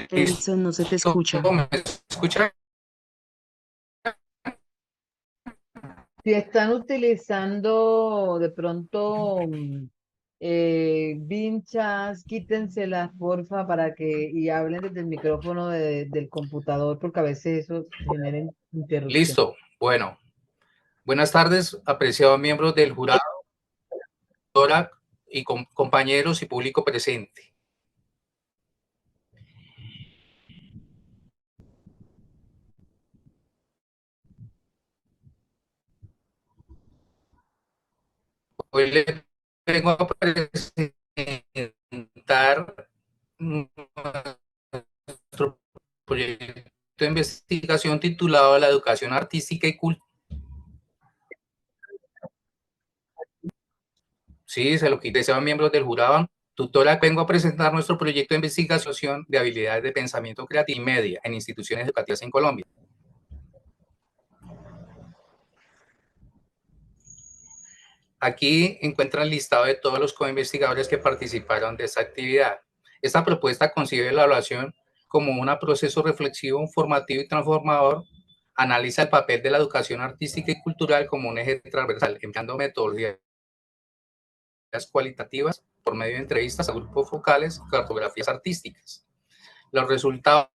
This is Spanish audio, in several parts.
Edison, no se te escucha. ¿Me escucha? Si están utilizando de pronto vinchas, quítenselas, porfa, para que y hablen desde el micrófono del computador, porque a veces eso genera interrupción. Listo. Bueno, buenas tardes, apreciados miembros del jurado y compañeros y público presente. Hoy les vengo a presentar nuestro proyecto de investigación titulado La educación artística y cultural. Sí, se lo quité, sean miembros del jurado. Tutora, vengo a presentar nuestro proyecto de investigación de habilidades de pensamiento creativo y media en instituciones educativas en Colombia. Aquí encuentran el listado de todos los coinvestigadores que participaron de esta actividad. Esta propuesta concibe la evaluación como un proceso reflexivo, formativo y transformador. Analiza el papel de la educación artística y cultural como un eje transversal, empleando metodologías cualitativas por medio de entrevistas a grupos focales y cartografías artísticas. Los resultados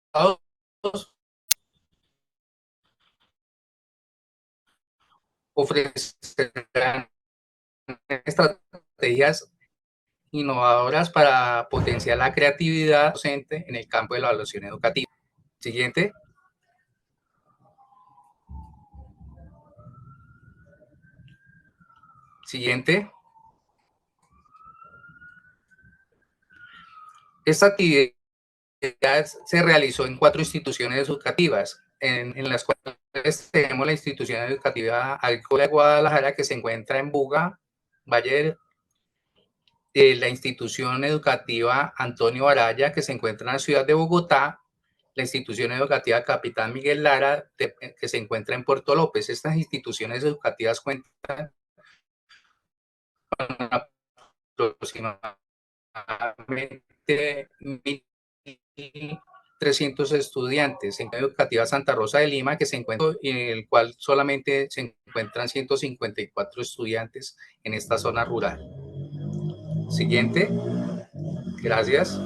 ofrecerán estrategias innovadoras para potenciar la creatividad docente en el campo de la evaluación educativa. Siguiente. Siguiente. Esta actividad se realizó en 4 instituciones educativas, en las cuales tenemos la institución educativa Agrícola de Guadalajara, que se encuentra en Buga, Valle, la institución educativa Antonio Araya, que se encuentra en la ciudad de Bogotá, la institución educativa Capitán Miguel Lara, que se encuentra en Puerto López. Estas instituciones educativas cuentan con aproximadamente 1.300 estudiantes. En la educativa Santa Rosa de Lima, que se encuentra, en el cual solamente se encuentran 154 estudiantes en esta zona rural. Siguiente. Gracias.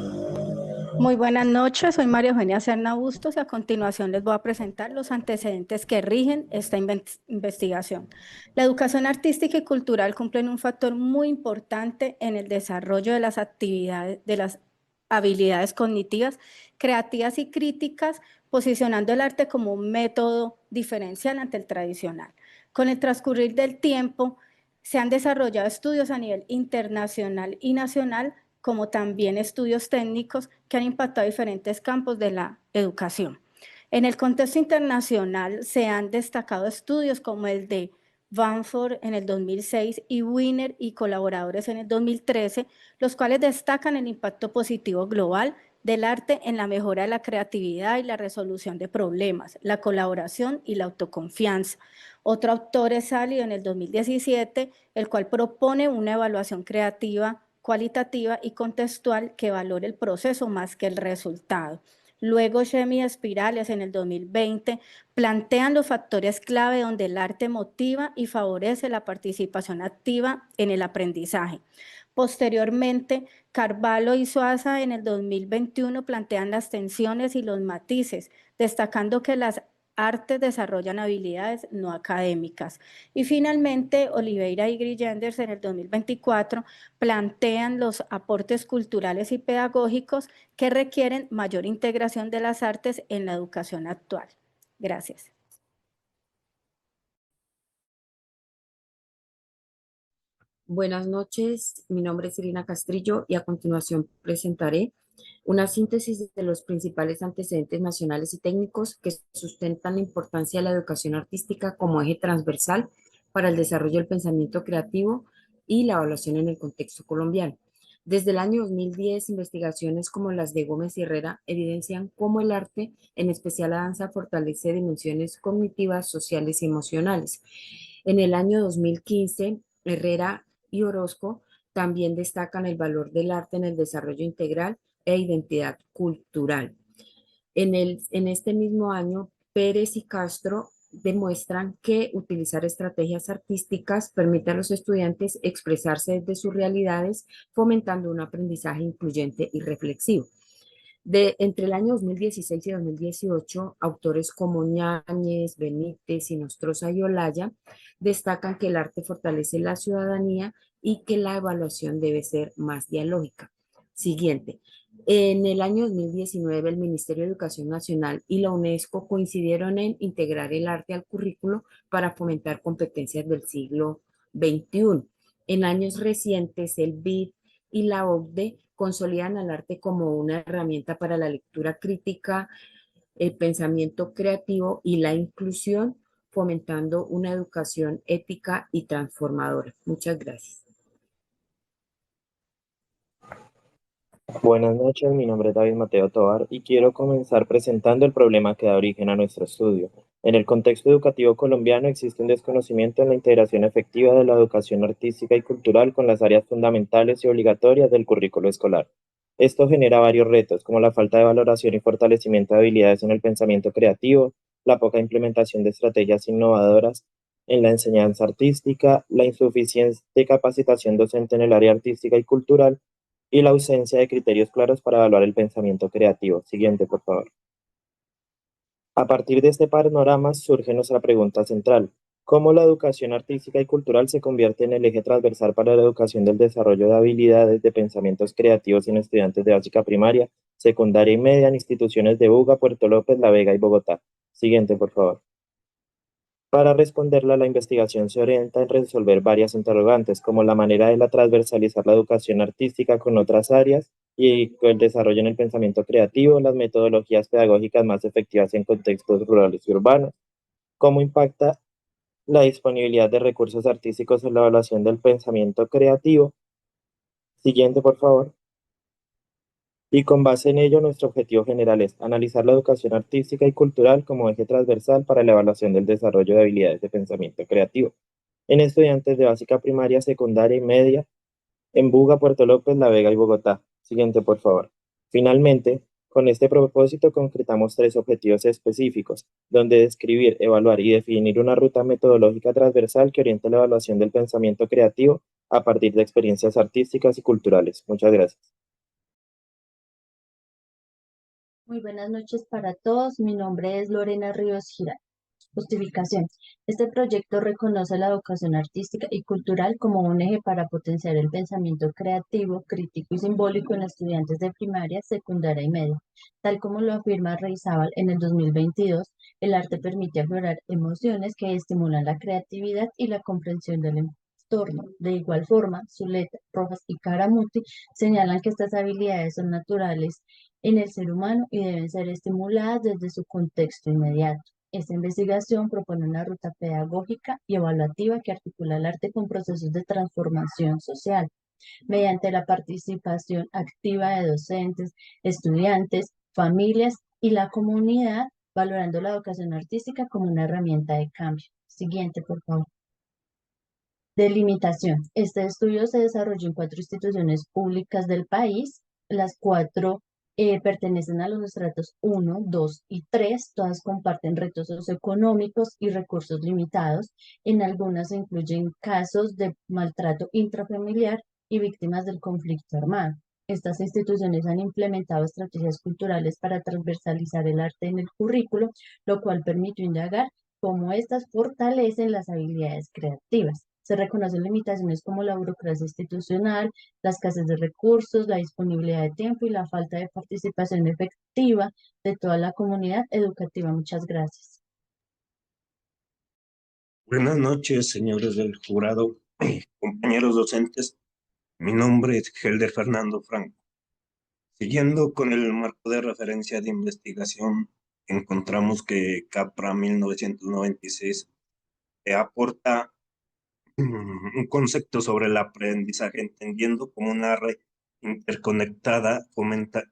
Muy buenas noches, soy María Eugenia Serna Bustos y a continuación les voy a presentar los antecedentes que rigen esta investigación. La educación artística y cultural cumplen un factor muy importante en el desarrollo de las actividades, de las habilidades cognitivas, creativas y críticas, posicionando el arte como un método diferencial ante el tradicional. Con el transcurrir del tiempo, se han desarrollado estudios a nivel internacional y nacional, como también estudios técnicos que han impactado diferentes campos de la educación. En el contexto internacional se han destacado estudios como el de Banford en el 2006 y Wiener y colaboradores en el 2013, los cuales destacan el impacto positivo global del arte en la mejora de la creatividad y la resolución de problemas, la colaboración y la autoconfianza. Otro autor es salido en el 2017, el cual propone una evaluación creativa, cualitativa y contextual que valore el proceso más que el resultado. Luego, Shemi y Espirales en el 2020 plantean los factores clave donde el arte motiva y favorece la participación activa en el aprendizaje. Posteriormente, Carvalho y Suaza en el 2021 plantean las tensiones y los matices, destacando que las artes desarrollan habilidades no académicas. Y finalmente, Oliveira y Grillenders en el 2024 plantean los aportes culturales y pedagógicos que requieren mayor integración de las artes en la educación actual. Gracias. Buenas noches, mi nombre es Irina Castrillo y a continuación presentaré una síntesis de los principales antecedentes nacionales y técnicos que sustentan la importancia de la educación artística como eje transversal para el desarrollo del pensamiento creativo y la evaluación en el contexto colombiano. Desde el año 2010, investigaciones como las de Gómez y Herrera evidencian cómo el arte, en especial la danza, fortalece dimensiones cognitivas, sociales y emocionales. En el año 2015, Herrera y Orozco también destacan el valor del arte en el desarrollo integral e identidad cultural. En este mismo año, Pérez y Castro demuestran que utilizar estrategias artísticas permite a los estudiantes expresarse desde sus realidades, fomentando un aprendizaje incluyente y reflexivo. Entre el año 2016 y 2018, autores como Ñáñez, Benítez, Inostroza y Olaya destacan que el arte fortalece la ciudadanía y que la evaluación debe ser más dialógica. Siguiente. En el año 2019, el Ministerio de Educación Nacional y la UNESCO coincidieron en integrar el arte al currículo para fomentar competencias del siglo XXI. En años recientes, el BID y la OCDE consolidan al arte como una herramienta para la lectura crítica, el pensamiento creativo y la inclusión, fomentando una educación ética y transformadora. Muchas gracias. Buenas noches, mi nombre es David Mateo Tovar y quiero comenzar presentando el problema que da origen a nuestro estudio. En el contexto educativo colombiano existe un desconocimiento en la integración efectiva de la educación artística y cultural con las áreas fundamentales y obligatorias del currículo escolar. Esto genera varios retos, como la falta de valoración y fortalecimiento de habilidades en el pensamiento creativo, la poca implementación de estrategias innovadoras en la enseñanza artística, la insuficiente capacitación docente en el área artística y cultural, y la ausencia de criterios claros para evaluar el pensamiento creativo. Siguiente, por favor. A partir de este panorama surge nuestra pregunta central: ¿cómo la educación artística y cultural se convierte en el eje transversal para la educación del desarrollo de habilidades de pensamientos creativos en estudiantes de básica primaria, secundaria y media en instituciones de Buga, Puerto López, La Vega y Bogotá? Siguiente, por favor. Para responderla, la investigación se orienta en resolver varias interrogantes, como la manera de transversalizar la educación artística con otras áreas y el desarrollo en el pensamiento creativo, las metodologías pedagógicas más efectivas en contextos rurales y urbanos, cómo impacta la disponibilidad de recursos artísticos en la evaluación del pensamiento creativo. Siguiente, por favor. Y con base en ello, nuestro objetivo general es analizar la educación artística y cultural como eje transversal para la evaluación del desarrollo de habilidades de pensamiento creativo en estudiantes de básica primaria, secundaria y media en Buga, Puerto López, La Vega y Bogotá. Siguiente, por favor. Finalmente, con este propósito concretamos 3 objetivos específicos, donde describir, evaluar y definir una ruta metodológica transversal que oriente la evaluación del pensamiento creativo a partir de experiencias artísticas y culturales. Muchas gracias. Muy buenas noches para todos. Mi nombre es Lorena Ríos Girán. Justificación. Este proyecto reconoce la educación artística y cultural como un eje para potenciar el pensamiento creativo, crítico y simbólico en estudiantes de primaria, secundaria y media. Tal como lo afirma Reizábal en el 2022, el arte permite aflorar emociones que estimulan la creatividad y la comprensión del entorno. De igual forma, Zuleta, Rojas y Caramuti señalan que estas habilidades son naturales en el ser humano y deben ser estimuladas desde su contexto inmediato. Esta investigación propone una ruta pedagógica y evaluativa que articula el arte con procesos de transformación social, mediante la participación activa de docentes, estudiantes, familias y la comunidad, valorando la educación artística como una herramienta de cambio. Siguiente, por favor. Delimitación. Este estudio se desarrolló en 4 instituciones públicas del país. Las 4 pertenecen a los estratos 1, 2 y 3. Todas comparten retos socioeconómicos y recursos limitados. En algunas se incluyen casos de maltrato intrafamiliar y víctimas del conflicto armado. Estas instituciones han implementado estrategias culturales para transversalizar el arte en el currículo, lo cual permitió indagar cómo estas fortalecen las habilidades creativas. Se reconocen limitaciones como la burocracia institucional, la escasez de recursos, la disponibilidad de tiempo y la falta de participación efectiva de toda la comunidad educativa. Muchas gracias. Buenas noches, señores del jurado, compañeros docentes. Mi nombre es Helder Fernando Franco. Siguiendo con el marco de referencia de investigación, encontramos que CAPRA 1996 aporta un concepto sobre el aprendizaje, entendiendo como una red interconectada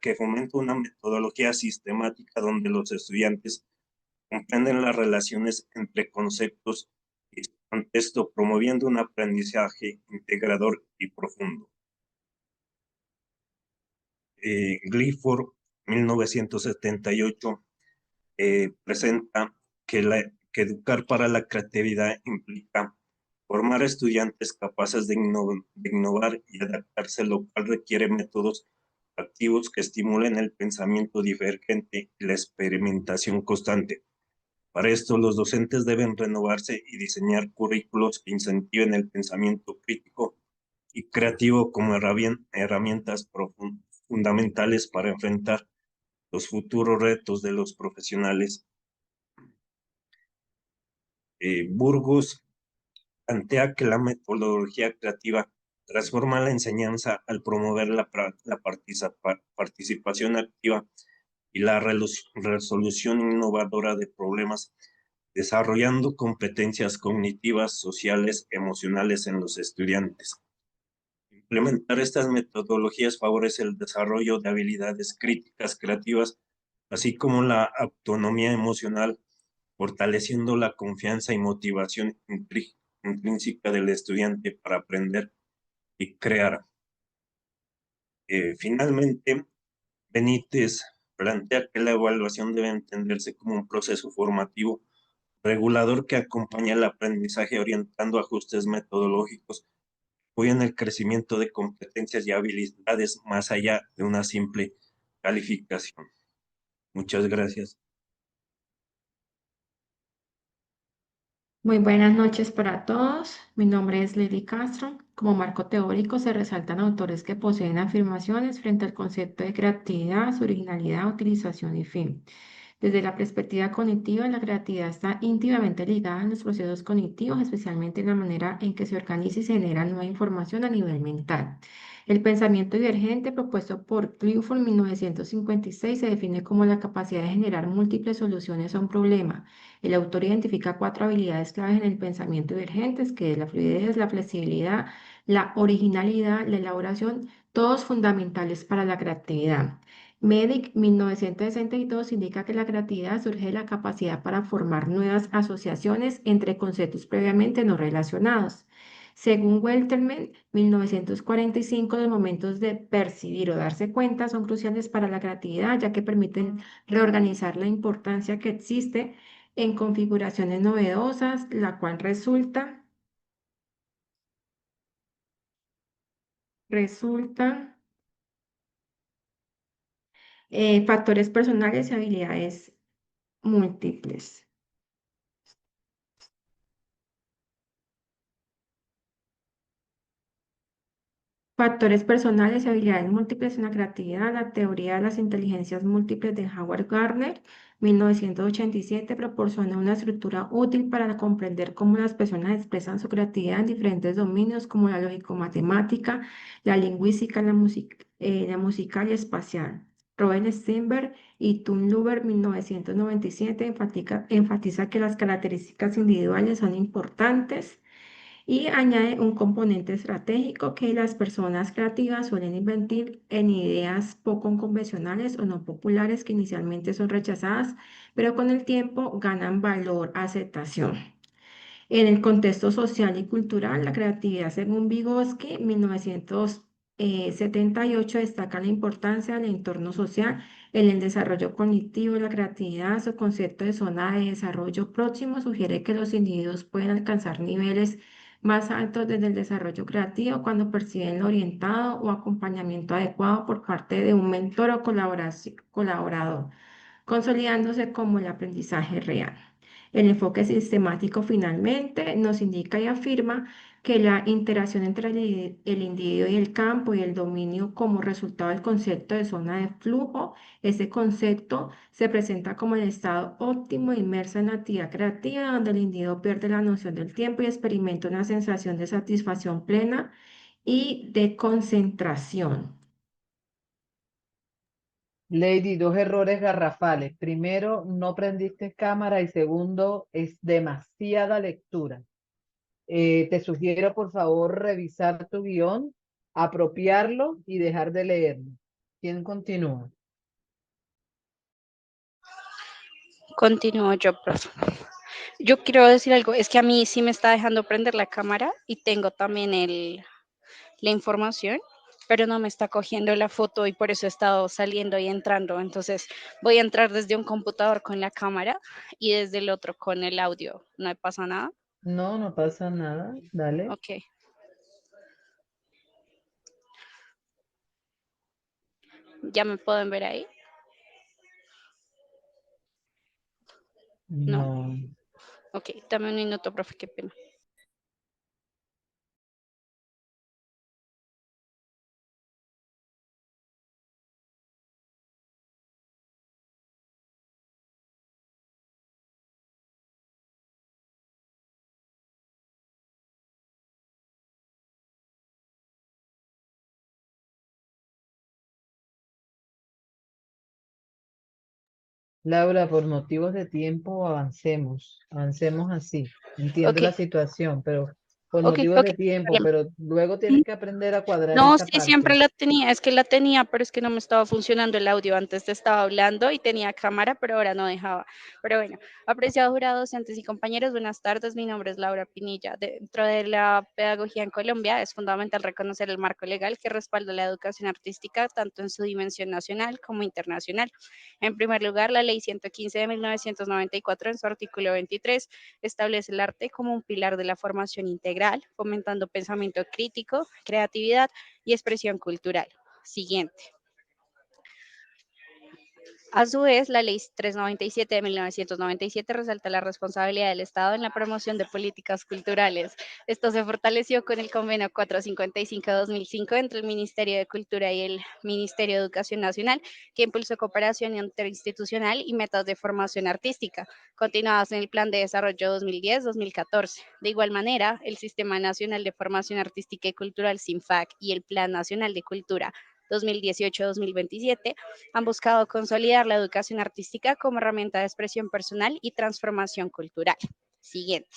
que fomenta una metodología sistemática donde los estudiantes comprenden las relaciones entre conceptos y contexto, promoviendo un aprendizaje integrador y profundo. Clifford 1978 presenta que educar para la creatividad implica formar estudiantes capaces de innovar y adaptarse, lo cual requiere métodos activos que estimulen el pensamiento divergente y la experimentación constante. Para esto, los docentes deben renovarse y diseñar currículos que incentiven el pensamiento crítico y creativo como herramientas fundamentales para enfrentar los futuros retos de los profesionales. Burgos plantea que la metodología creativa transforma la enseñanza al promover la participación activa y la resolución innovadora de problemas, desarrollando competencias cognitivas, sociales, emocionales en los estudiantes. Implementar estas metodologías favorece el desarrollo de habilidades críticas creativas, así como la autonomía emocional, fortaleciendo la confianza y motivación intrínseca del estudiante para aprender y crear. Finalmente, Benítez plantea que la evaluación debe entenderse como un proceso formativo regulador que acompaña el aprendizaje orientando ajustes metodológicos que apoyan el crecimiento de competencias y habilidades más allá de una simple calificación. Muchas gracias. Muy buenas noches para todos. Mi nombre es Lady Castro. Como marco teórico se resaltan autores que poseen afirmaciones frente al concepto de creatividad, su originalidad, utilización y fin. Desde la perspectiva cognitiva, la creatividad está íntimamente ligada a los procesos cognitivos, especialmente en la manera en que se organiza y se genera nueva información a nivel mental. El pensamiento divergente propuesto por Clifford en 1956 se define como la capacidad de generar múltiples soluciones a un problema. El autor identifica 4 habilidades claves en el pensamiento divergente, que es la fluidez, la flexibilidad, la originalidad, la elaboración, todos fundamentales para la creatividad. Medic 1962 indica que la creatividad surge de la capacidad para formar nuevas asociaciones entre conceptos previamente no relacionados. Según Welterman, 1945, los momentos de percibir o darse cuenta son cruciales para la creatividad, ya que permiten reorganizar la importancia que existe en configuraciones novedosas, la cual resulta factores personales y habilidades múltiples. Factores personales y habilidades múltiples en la creatividad. La teoría de las inteligencias múltiples de Howard Gardner, 1987, proporciona una estructura útil para comprender cómo las personas expresan su creatividad en diferentes dominios como la lógico-matemática, la lingüística, la musical y espacial. Robert Steinberg y Tom Luber, 1997, enfatiza que las características individuales son importantes y añade un componente estratégico que las personas creativas suelen invertir en ideas poco convencionales o no populares que inicialmente son rechazadas, pero con el tiempo ganan valor, aceptación. En el contexto social y cultural, la creatividad, según Vygotsky, 1978, destaca la importancia del entorno social en el desarrollo cognitivo de la creatividad. Su concepto de zona de desarrollo próximo sugiere que los individuos pueden alcanzar niveles más altos desde el desarrollo creativo cuando perciben orientado o acompañamiento adecuado por parte de un mentor o colaborador, consolidándose como el aprendizaje real. El enfoque sistemático finalmente nos indica y afirma que la interacción entre el individuo y el campo y el dominio como resultado del concepto de zona de flujo, ese concepto se presenta como el estado óptimo inmerso en la actividad creativa, donde el individuo pierde la noción del tiempo y experimenta una sensación de satisfacción plena y de concentración. Lady, 2 errores garrafales. Primero, no prendiste cámara y segundo, es demasiada lectura. Te sugiero, por favor, revisar tu guión, apropiarlo y dejar de leerlo. ¿Quién continúa? Continúo yo, profe. Yo quiero decir algo, es que a mí sí me está dejando prender la cámara y tengo también la información, pero no me está cogiendo la foto y por eso he estado saliendo y entrando. Entonces voy a entrar desde un computador con la cámara y desde el otro con el audio. ¿No me pasa nada? No, no pasa nada. Dale. Ok. ¿Ya me pueden ver ahí? No. No. Ok, dame un minuto, profe, qué pena. Laura, por motivos de tiempo, avancemos. Avancemos así. Entiendo Ok, la situación, pero por ok, motivos ok. de tiempo, pero luego tienes que aprender a cuadrar No, esa sí, siempre parte. la tenía, es que la tenía, pero es que no me estaba funcionando el audio. Antes te estaba hablando y tenía cámara, pero ahora no dejaba. Pero bueno, apreciados jurados, docentes y compañeros, buenas tardes. Mi nombre es Laura Pinilla. Dentro de la pedagogía en Colombia es fundamental reconocer el marco legal que respalda la educación artística, tanto en su dimensión nacional como internacional. En primer lugar, la Ley 115 de 1994, en su artículo 23, establece el arte como un pilar de la formación integral, fomentando pensamiento crítico, creatividad y expresión cultural. Siguiente. A su vez, la Ley 397 de 1997 resalta la responsabilidad del Estado en la promoción de políticas culturales. Esto se fortaleció con el convenio 455 de 2005 entre el Ministerio de Cultura y el Ministerio de Educación Nacional, que impulsó cooperación interinstitucional y metas de formación artística, continuadas en el Plan de Desarrollo 2010-2014. De igual manera, el Sistema Nacional de Formación Artística y Cultural, SINFAC, y el Plan Nacional de Cultura 2018-2027 han buscado consolidar la educación artística como herramienta de expresión personal y transformación cultural. Siguiente.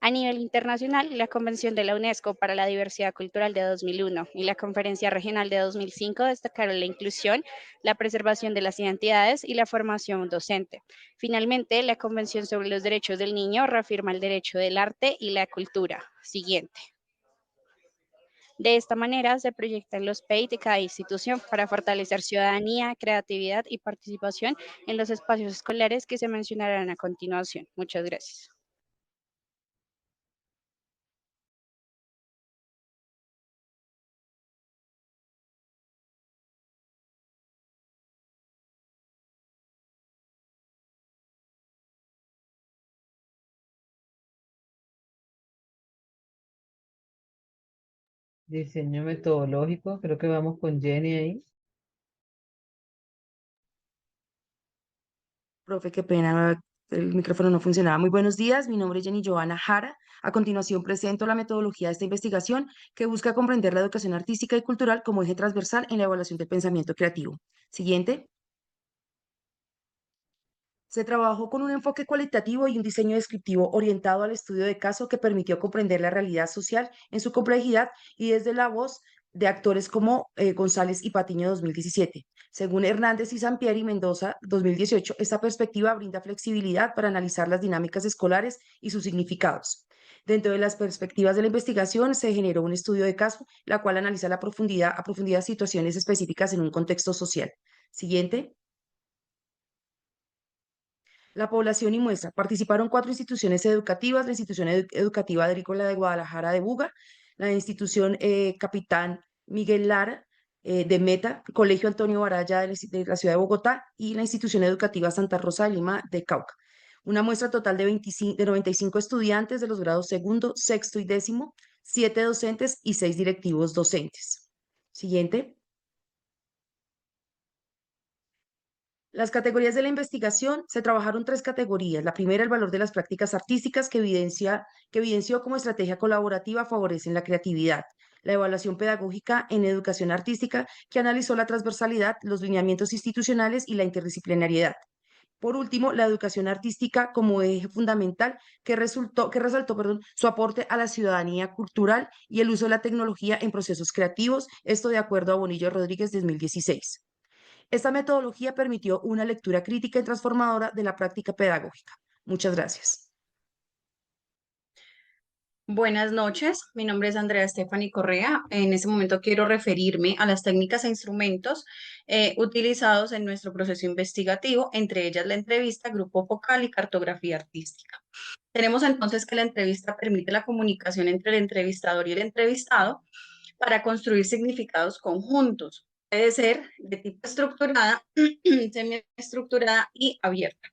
A nivel internacional, la Convención de la UNESCO para la Diversidad Cultural de 2001 y la Conferencia Regional de 2005 destacaron la inclusión, la preservación de las identidades y la formación docente. Finalmente, la Convención sobre los Derechos del Niño reafirma el derecho del arte y la cultura. Siguiente. De esta manera se proyectan los PEI de cada institución para fortalecer ciudadanía, creatividad y participación en los espacios escolares que se mencionarán a continuación. Muchas gracias. Diseño metodológico, creo que vamos con Jenny ahí. Profe, qué pena, el micrófono no funcionaba. Muy buenos días, mi nombre es Jenny Joana Jara. A continuación presento la metodología de esta investigación que busca comprender la educación artística y cultural como eje transversal en la evaluación del pensamiento creativo. Siguiente. Se trabajó con un enfoque cualitativo y un diseño descriptivo orientado al estudio de caso que permitió comprender la realidad social en su complejidad y desde la voz de actores como González y Patiño 2017. Según Hernández y Sampieri Mendoza 2018, esta perspectiva brinda flexibilidad para analizar las dinámicas escolares y sus significados. Dentro de las perspectivas de la investigación se generó un estudio de caso, la cual analiza a profundidad situaciones específicas en un contexto social. Siguiente. La población y muestra. Participaron 4 instituciones educativas, la institución educativa agrícola de Guadalajara de Buga, la institución Capitán Miguel Lara de Meta, Colegio Antonio Baraya de la ciudad de Bogotá y la institución educativa Santa Rosa de Lima de Cauca. Una muestra total de 95 estudiantes de los grados segundo, sexto y décimo, 7 docentes y 6 directivos docentes. Siguiente. Las categorías de la investigación, se trabajaron 3 categorías. La primera, el valor de las prácticas artísticas que evidenció como estrategia colaborativa favorecen la creatividad. La evaluación pedagógica en educación artística, que analizó la transversalidad, los lineamientos institucionales y la interdisciplinariedad. Por último, la educación artística como eje fundamental que resaltó, su aporte a la ciudadanía cultural y el uso de la tecnología en procesos creativos, esto de acuerdo a Bonillo Rodríguez 2016. Esta metodología permitió una lectura crítica y transformadora de la práctica pedagógica. Muchas gracias. Buenas noches, mi nombre es Andrea Stephanie Correa. En este momento quiero referirme a las técnicas e instrumentos utilizados en nuestro proceso investigativo, entre ellas la entrevista, grupo focal y cartografía artística. Tenemos entonces que la entrevista permite la comunicación entre el entrevistador y el entrevistado para construir significados conjuntos. Puede ser de tipo estructurada, semiestructurada y abierta.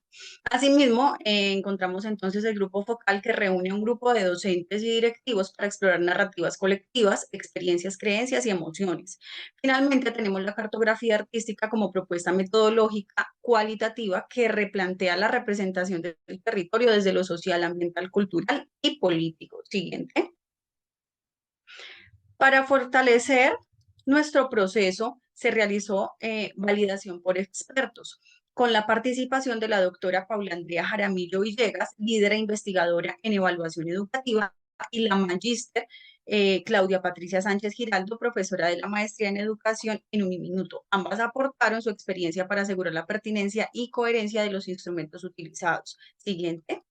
Asimismo, encontramos entonces el grupo focal que reúne a un grupo de docentes y directivos para explorar narrativas colectivas, experiencias, creencias y emociones. Finalmente, tenemos la cartografía artística como propuesta metodológica cualitativa que replantea la representación del territorio desde lo social, ambiental, cultural y político. Siguiente. Para fortalecer nuestro proceso, se realizó validación por expertos, con la participación de la doctora Paula Andrea Jaramillo Villegas, líder e investigadora en evaluación educativa, y la magíster Claudia Patricia Sánchez Giraldo, profesora de la maestría en educación en Uniminuto. Ambas aportaron su experiencia para asegurar la pertinencia y coherencia de los instrumentos utilizados. Siguiente.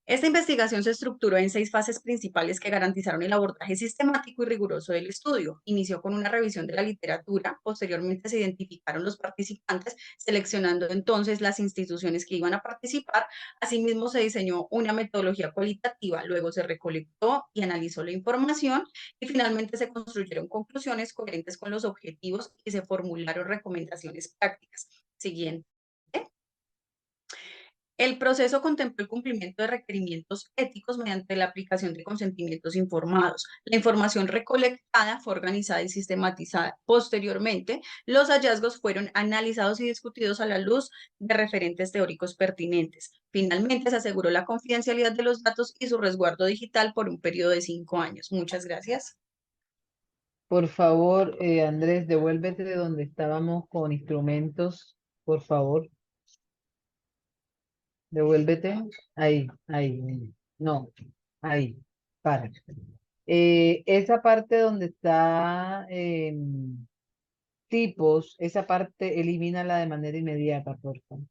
Esta investigación se estructuró en 6 fases principales que garantizaron el abordaje sistemático y riguroso del estudio. Inició con una revisión de la literatura, posteriormente se identificaron los participantes, seleccionando entonces las instituciones que iban a participar. Asimismo, se diseñó una metodología cualitativa, luego se recolectó y analizó la información y finalmente se construyeron conclusiones coherentes con los objetivos y se formularon recomendaciones prácticas. Siguiente. El proceso contempló el cumplimiento de requerimientos éticos mediante la aplicación de consentimientos informados. La información recolectada fue organizada y sistematizada. Posteriormente, los hallazgos fueron analizados y discutidos a la luz de referentes teóricos pertinentes. Finalmente, se aseguró la confidencialidad de los datos y su resguardo digital por un periodo de 5 años. Muchas gracias. Por favor, Andrés, devuélvete de donde estábamos con instrumentos, por favor. Devuélvete. Ahí. No, ahí. Para. Esa parte donde está tipos, esa parte elimínala de manera inmediata, por favor.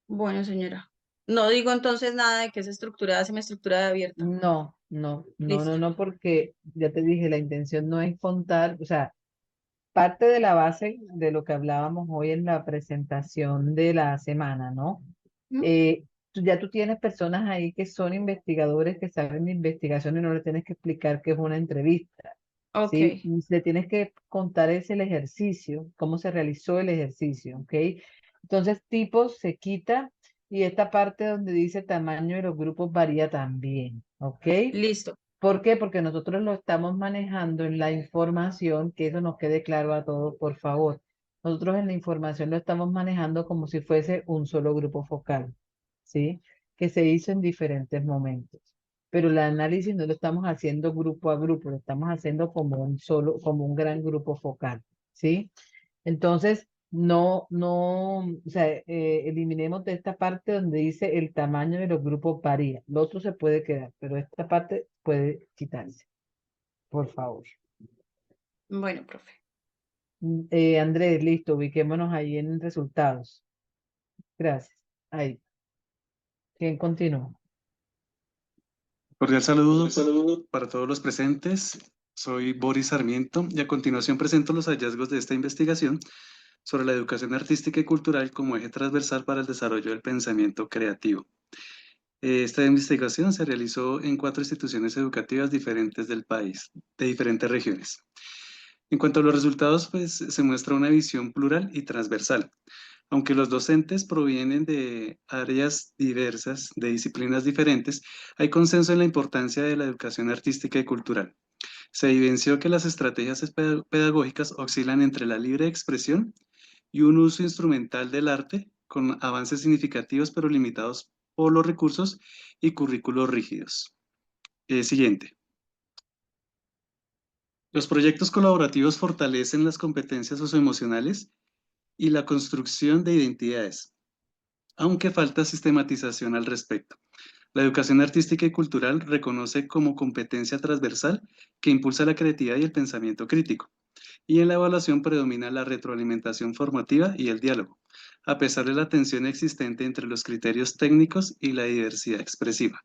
Bueno, señora. No digo entonces nada de que es estructurada, semiestructurada, abierta. No, porque ya te dije, la intención no es contar, o sea, parte de la base de lo que hablábamos hoy en la presentación de la semana, ¿no? Ya tú tienes personas ahí que son investigadores que saben de investigación y no le tienes que explicar qué es una entrevista. Ok. ¿Sí? Le tienes que contar es el ejercicio, cómo se realizó el ejercicio, ¿ok? Entonces, tipos se quita y esta parte donde dice tamaño de los grupos varía también, ¿ok? Listo. ¿Por qué? Porque nosotros lo estamos manejando en la información, que eso nos quede claro a todos, por favor. Nosotros en la información lo estamos manejando como si fuese un solo grupo focal, ¿sí? Que se hizo en diferentes momentos. Pero el análisis no lo estamos haciendo grupo a grupo, lo estamos haciendo como un gran grupo focal, ¿sí? Entonces, o sea, eliminemos de esta parte donde dice el tamaño de los grupos varía. Lo otro se puede quedar, pero esta parte puede quitarse, por favor. Bueno, profe. Andrés, listo, ubiquémonos ahí en resultados. Gracias. Ahí. ¿Quién continúa? Cordial saludo para todos los presentes. Soy Boris Sarmiento y a continuación presento los hallazgos de esta investigación sobre la educación artística y cultural como eje transversal para el desarrollo del pensamiento creativo. Esta investigación se realizó en 4 instituciones educativas diferentes del país, de diferentes regiones. En cuanto a los resultados, pues se muestra una visión plural y transversal. Aunque los docentes provienen de áreas diversas, de disciplinas diferentes, hay consenso en la importancia de la educación artística y cultural. Se evidenció que las estrategias pedagógicas oscilan entre la libre expresión y un uso instrumental del arte, con avances significativos pero limitados por los recursos y currículos rígidos. Siguiente. Los proyectos colaborativos fortalecen las competencias socioemocionales y la construcción de identidades, aunque falta sistematización al respecto. La educación artística y cultural reconoce como competencia transversal que impulsa la creatividad y el pensamiento crítico. Y en la evaluación predomina la retroalimentación formativa y el diálogo, a pesar de la tensión existente entre los criterios técnicos y la diversidad expresiva.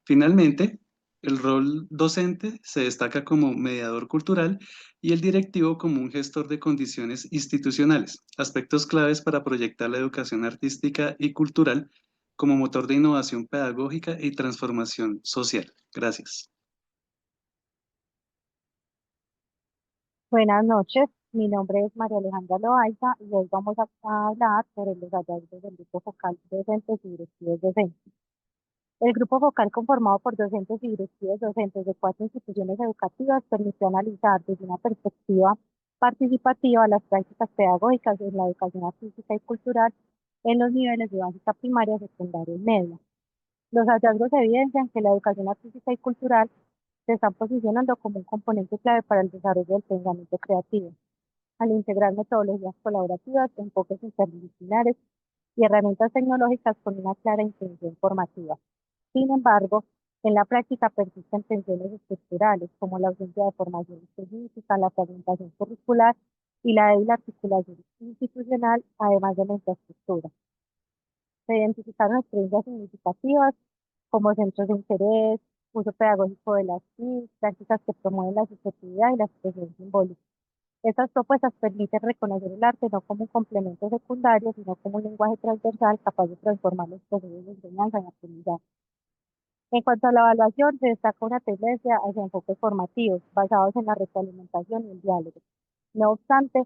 Finalmente, el rol docente se destaca como mediador cultural y el directivo como un gestor de condiciones institucionales, aspectos claves para proyectar la educación artística y cultural como motor de innovación pedagógica y transformación social. Gracias. Buenas noches, mi nombre es María Alejandra Loaiza y hoy vamos a hablar sobre los hallazgos del grupo focal docentes y directivos docentes. El grupo focal conformado por docentes y directivos docentes de 4 instituciones educativas permitió analizar desde una perspectiva participativa las prácticas pedagógicas en la educación artística y cultural en los niveles de básica primaria, secundaria y media. Los hallazgos evidencian que la educación artística y cultural se están posicionando como un componente clave para el desarrollo del pensamiento creativo, al integrar metodologías colaborativas, enfoques interdisciplinares y herramientas tecnológicas con una clara intención formativa. Sin embargo, en la práctica persisten tensiones estructurales, como la ausencia de formación específica, la fragmentación curricular y la débil articulación institucional, además de la infraestructura. Se identificaron experiencias significativas como centros de interés, uso pedagógico de las TIC, prácticas que promueven la subjetividad y la expresión simbólica. Estas propuestas permiten reconocer el arte no como un complemento secundario, sino como un lenguaje transversal capaz de transformar los procesos de enseñanza y aprendizaje. En cuanto a la evaluación, se destaca una tendencia hacia enfoques formativos, basados en la retroalimentación y el diálogo. No obstante,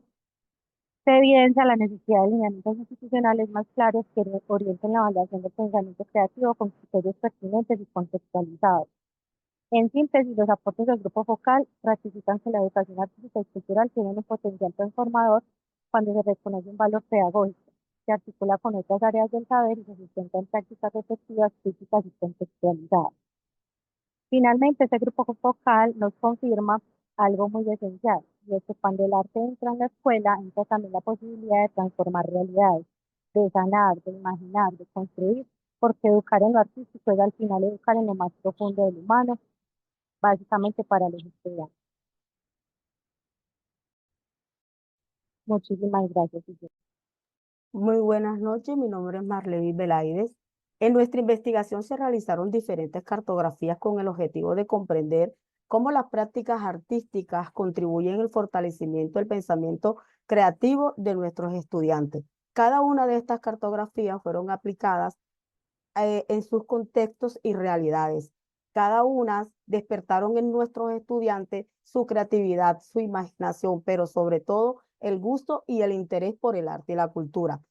se evidencia la necesidad de lineamientos institucionales más claros que orienten la evaluación del pensamiento creativo con criterios pertinentes y contextualizados. En síntesis, los aportes del grupo focal ratifican que la educación artística y cultural tiene un potencial transformador cuando se reconoce un valor pedagógico, se articula con otras áreas del saber y se sustenta en prácticas reflexivas, críticas y contextualizadas. Finalmente, este grupo focal nos confirma algo muy esencial, y es que cuando el arte entra en la escuela, entra también la posibilidad de transformar realidades, de sanar, de imaginar, de construir, porque educar en lo artístico es al final educar en lo más profundo del humano, básicamente para los estudiantes. Muchísimas gracias. Muy buenas noches, mi nombre es Marley Belaides. En nuestra investigación se realizaron diferentes cartografías con el objetivo de comprender cómo las prácticas artísticas contribuyen al fortalecimiento del pensamiento creativo de nuestros estudiantes. Cada una de estas cartografías fueron aplicadas en sus contextos y realidades. Cada una despertaron en nuestros estudiantes su creatividad, su imaginación, pero sobre todo el gusto y el interés por el arte y la cultura.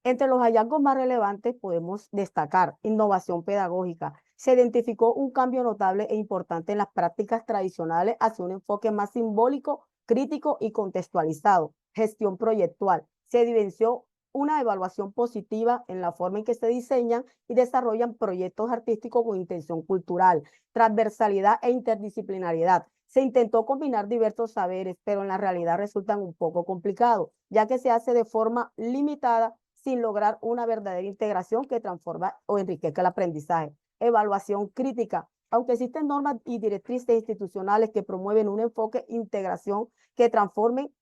Entre los hallazgos más relevantes podemos destacar innovación pedagógica. Se identificó un cambio notable e importante en las prácticas tradicionales hacia un enfoque más simbólico, crítico y contextualizado. Gestión proyectual. Se evidenció una evaluación positiva en la forma en que se diseñan y desarrollan proyectos artísticos con intención cultural, transversalidad e interdisciplinariedad. Se intentó combinar diversos saberes, pero en la realidad resultan un poco complicados, ya que se hace de forma limitada sin lograr una verdadera integración que transforma o enriquezca el aprendizaje. Evaluación crítica. Aunque existen normas y directrices institucionales que promueven un enfoque integración que transformen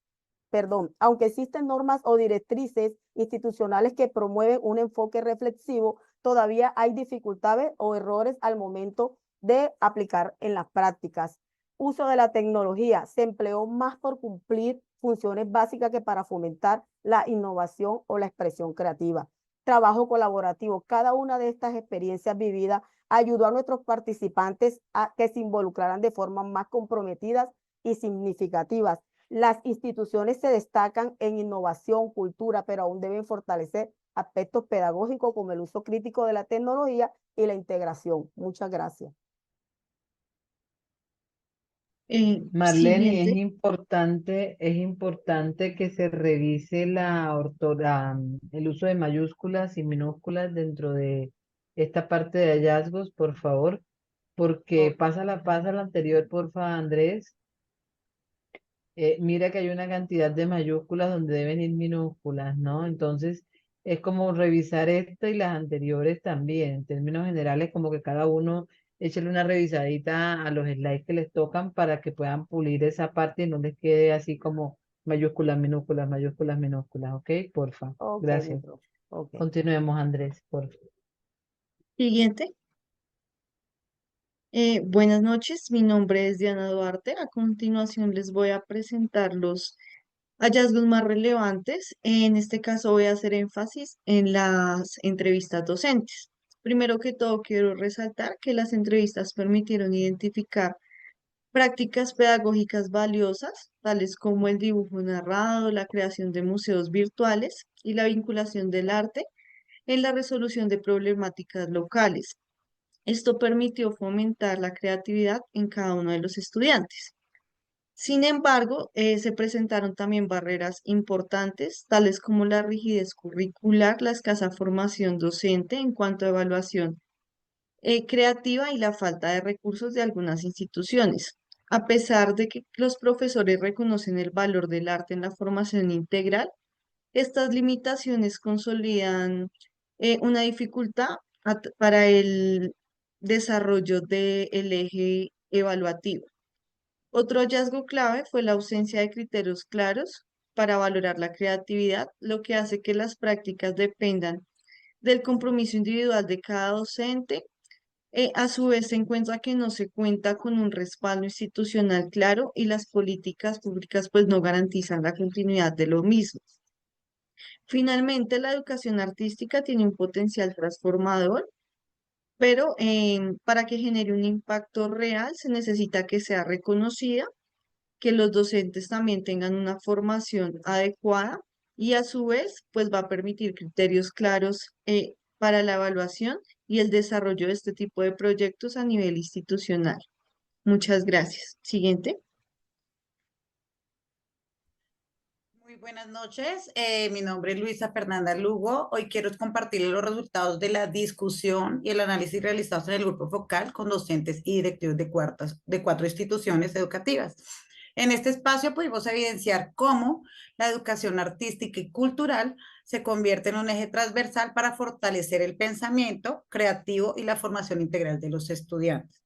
aunque existen normas o directrices institucionales que promueven un enfoque reflexivo, todavía hay dificultades o errores al momento de aplicar en las prácticas. Uso de la tecnología se empleó más por cumplir funciones básicas que para fomentar la innovación o la expresión creativa. Trabajo colaborativo. Cada una de estas experiencias vividas ayudó a nuestros participantes a que se involucraran de forma más comprometidas y significativas. Las instituciones se destacan en innovación, cultura, pero aún deben fortalecer aspectos pedagógicos como el uso crítico de la tecnología y la integración. Muchas gracias. Marlene, Siguiente. es importante que se revise el uso de mayúsculas y minúsculas dentro de esta parte de hallazgos, por favor, porque pasa la anterior, porfa, Andrés. Mira que hay una cantidad de mayúsculas donde deben ir minúsculas, ¿no? Entonces, es como revisar esta y las anteriores también. En términos generales, como que cada uno échale una revisadita a los slides que les tocan para que puedan pulir esa parte y no les quede así como mayúsculas, minúsculas, mayúsculas, minúsculas, ¿ok? Porfa. Ok, Gracias. profe. Ok. Continuemos, Andrés, porfa. Siguiente. Buenas noches, mi nombre es Diana Duarte. A continuación les voy a presentar los hallazgos más relevantes. En este caso voy a hacer énfasis en las entrevistas docentes. Primero que todo, quiero resaltar que las entrevistas permitieron identificar prácticas pedagógicas valiosas, tales como el dibujo narrado, la creación de museos virtuales y la vinculación del arte en la resolución de problemáticas locales. Esto permitió fomentar la creatividad en cada uno de los estudiantes. Sin embargo, se presentaron también barreras importantes, tales como la rigidez curricular, la escasa formación docente en cuanto a evaluación creativa y la falta de recursos de algunas instituciones. A pesar de que los profesores reconocen el valor del arte en la formación integral, estas limitaciones consolidan una dificultad para el desarrollo del eje evaluativo. Otro hallazgo clave fue la ausencia de criterios claros para valorar la creatividad, lo que hace que las prácticas dependan del compromiso individual de cada docente. A su vez, se encuentra que no se cuenta con un respaldo institucional claro y las políticas públicas pues no garantizan la continuidad de lo mismo. Finalmente, la educación artística tiene un potencial transformador, pero para que genere un impacto real se necesita que sea reconocida, que los docentes también tengan una formación adecuada y a su vez pues va a permitir criterios claros para la evaluación y el desarrollo de este tipo de proyectos a nivel institucional. Muchas gracias. Siguiente. Muy buenas noches, mi nombre es Luisa Fernanda Lugo. Hoy quiero compartir los resultados de la discusión y el análisis realizados en el grupo focal con docentes y directivos de 4 instituciones educativas. En este espacio pudimos evidenciar cómo la educación artística y cultural se convierte en un eje transversal para fortalecer el pensamiento creativo y la formación integral de los estudiantes.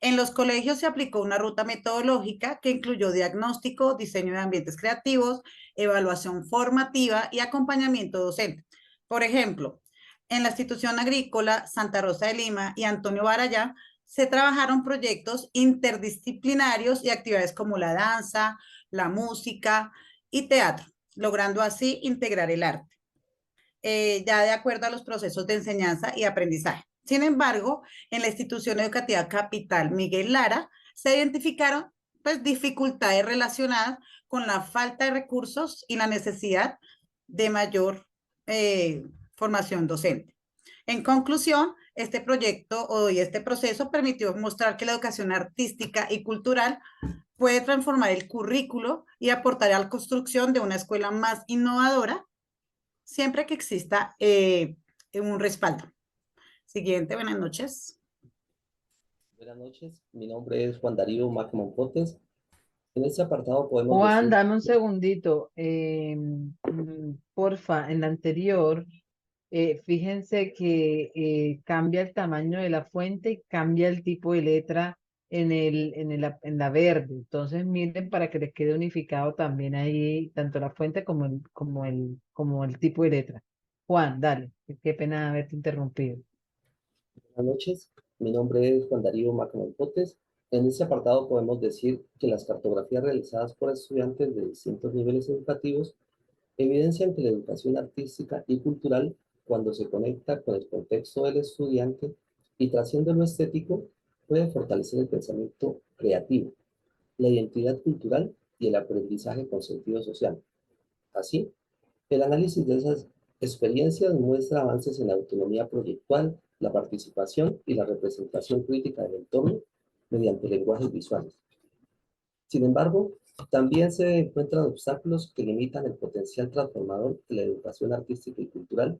En los colegios se aplicó una ruta metodológica que incluyó diagnóstico, diseño de ambientes creativos, evaluación formativa y acompañamiento docente. Por ejemplo, en la institución agrícola Santa Rosa de Lima y Antonio Barayá se trabajaron proyectos interdisciplinarios y actividades como la danza, la música y teatro, logrando así integrar el arte, ya de acuerdo a los procesos de enseñanza y aprendizaje. Sin embargo, en la institución educativa Capital Miguel Lara se identificaron pues, dificultades relacionadas con la falta de recursos y la necesidad de mayor formación docente. En conclusión, este proyecto y este proceso permitió mostrar que la educación artística y cultural puede transformar el currículo y aportar a la construcción de una escuela más innovadora, siempre que exista un respaldo. Siguiente, buenas noches. Buenas noches, mi nombre es Juan Darío Macmon Potes. En este apartado podemos Juan, decir... dame un segundito. Porfa, en la anterior, fíjense que cambia el tamaño de la fuente, cambia el tipo de letra en la verde. Entonces, miren para que les quede unificado también ahí, tanto la fuente como el tipo de letra. Juan, dale. Qué pena haberte interrumpido. Buenas noches, mi nombre es Juan Darío Macmon Potes. En este apartado podemos decir que las cartografías realizadas por estudiantes de distintos niveles educativos evidencian que la educación artística y cultural, cuando se conecta con el contexto del estudiante y trasciende lo estético, puede fortalecer el pensamiento creativo, la identidad cultural y el aprendizaje con sentido social. Así, el análisis de esas experiencias muestra avances en la autonomía proyectual, la participación y la representación crítica del entorno mediante lenguajes visuales. Sin embargo, también se encuentran obstáculos que limitan el potencial transformador de la educación artística y cultural,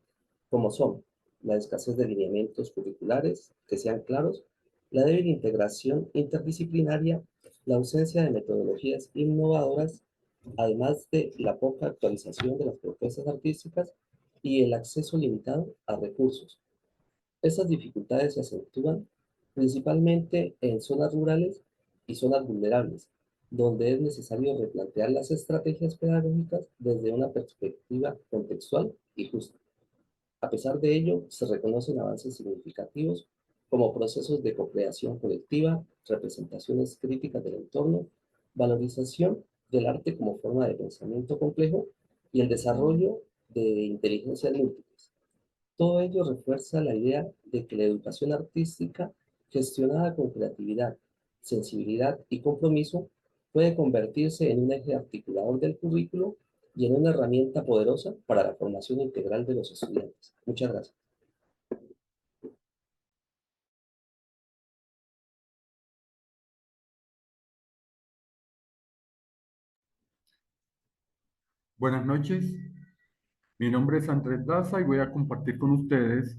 como son la escasez de lineamientos curriculares que sean claros, la débil integración interdisciplinaria, la ausencia de metodologías innovadoras, además de la poca actualización de las propuestas artísticas y el acceso limitado a recursos. Estas dificultades se acentúan principalmente en zonas rurales y zonas vulnerables, donde es necesario replantear las estrategias pedagógicas desde una perspectiva contextual y justa. A pesar de ello, se reconocen avances significativos como procesos de co-creación colectiva, representaciones críticas del entorno, valorización del arte como forma de pensamiento complejo y el desarrollo de inteligencias múltiples. Todo ello refuerza la idea de que la educación artística, gestionada con creatividad, sensibilidad y compromiso, puede convertirse en un eje articulador del currículo y en una herramienta poderosa para la formación integral de los estudiantes. Muchas gracias. Buenas noches, mi nombre es Andrés Daza y voy a compartir con ustedes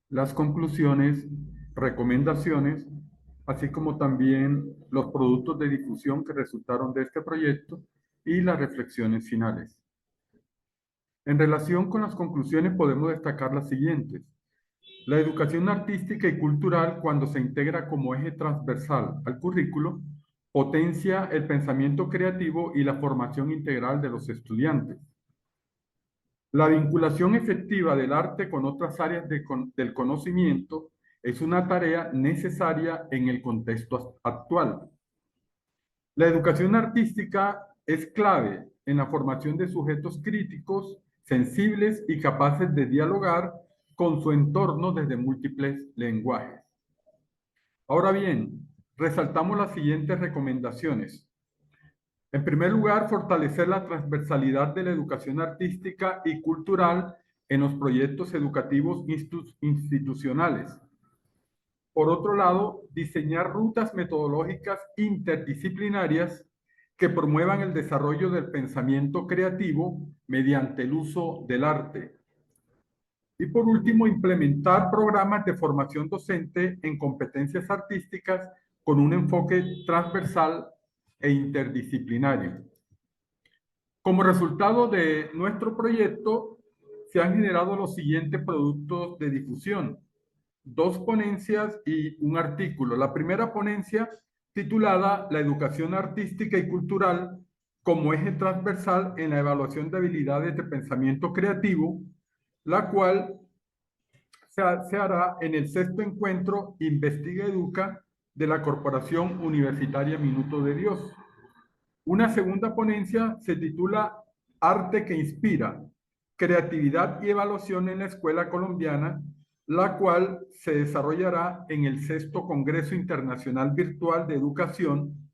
las conclusiones, recomendaciones, así como también los productos de difusión que resultaron de este proyecto y las reflexiones finales. En relación con las conclusiones podemos destacar las siguientes. La educación artística y cultural, cuando se integra como eje transversal al currículo, potencia el pensamiento creativo y la formación integral de los estudiantes. La vinculación efectiva del arte con otras áreas del conocimiento es una tarea necesaria en el contexto actual. La educación artística es clave en la formación de sujetos críticos, sensibles y capaces de dialogar con su entorno desde múltiples lenguajes. Ahora bien, resaltamos las siguientes recomendaciones. En primer lugar, fortalecer la transversalidad de la educación artística y cultural en los proyectos educativos institucionales. Por otro lado, diseñar rutas metodológicas interdisciplinarias que promuevan el desarrollo del pensamiento creativo mediante el uso del arte. Y por último, implementar programas de formación docente en competencias artísticas con un enfoque transversal e interdisciplinario. Como resultado de nuestro proyecto, se han generado los siguientes productos de difusión: 2 ponencias y un artículo. La primera ponencia, titulada La educación artística y cultural como eje transversal en la evaluación de habilidades de pensamiento creativo, la cual se hará en el 6º encuentro Investiga Educa de la Corporación Universitaria Minuto de Dios. Una segunda ponencia se titula Arte que Inspira, Creatividad y Evaluación en la Escuela Colombiana, la cual se desarrollará en el 6º Congreso Internacional Virtual de Educación.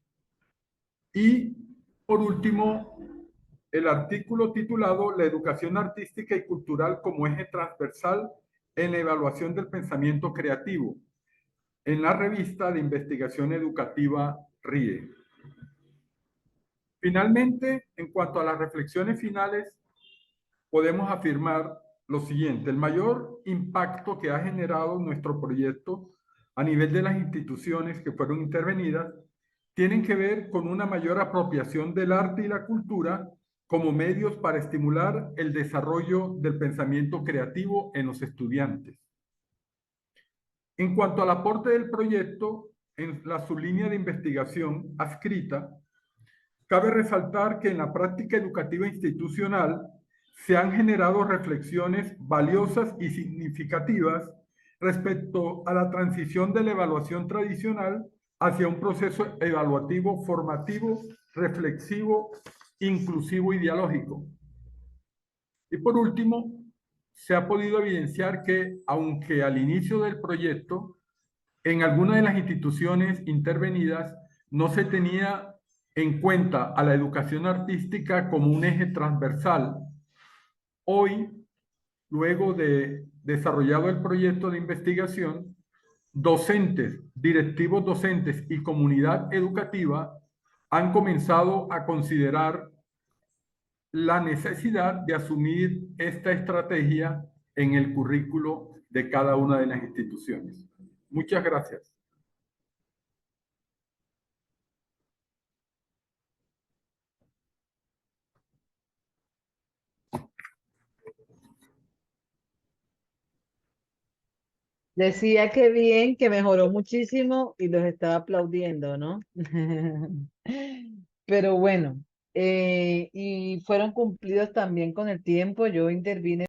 Y, por último, el artículo titulado La educación artística y cultural como eje transversal en la evaluación del pensamiento creativo, en la revista de investigación educativa RIE. Finalmente, en cuanto a las reflexiones finales, podemos afirmar lo siguiente: el mayor impacto que ha generado nuestro proyecto a nivel de las instituciones que fueron intervenidas tienen que ver con una mayor apropiación del arte y la cultura como medios para estimular el desarrollo del pensamiento creativo en los estudiantes. En cuanto al aporte del proyecto, en la sublínea de investigación adscrita, cabe resaltar que en la práctica educativa institucional se han generado reflexiones valiosas y significativas respecto a la transición de la evaluación tradicional hacia un proceso evaluativo, formativo, reflexivo, inclusivo y dialógico. Y por último, se ha podido evidenciar que, aunque al inicio del proyecto, en algunas de las instituciones intervenidas no se tenía en cuenta a la educación artística como un eje transversal, hoy, luego de desarrollado el proyecto de investigación, docentes, directivos docentes y comunidad educativa han comenzado a considerar la necesidad de asumir esta estrategia en el currículo de cada una de las instituciones. Muchas gracias. Decía que bien, que mejoró muchísimo y los estaba aplaudiendo, ¿no? Pero bueno, y fueron cumplidos también con el tiempo. Yo intervine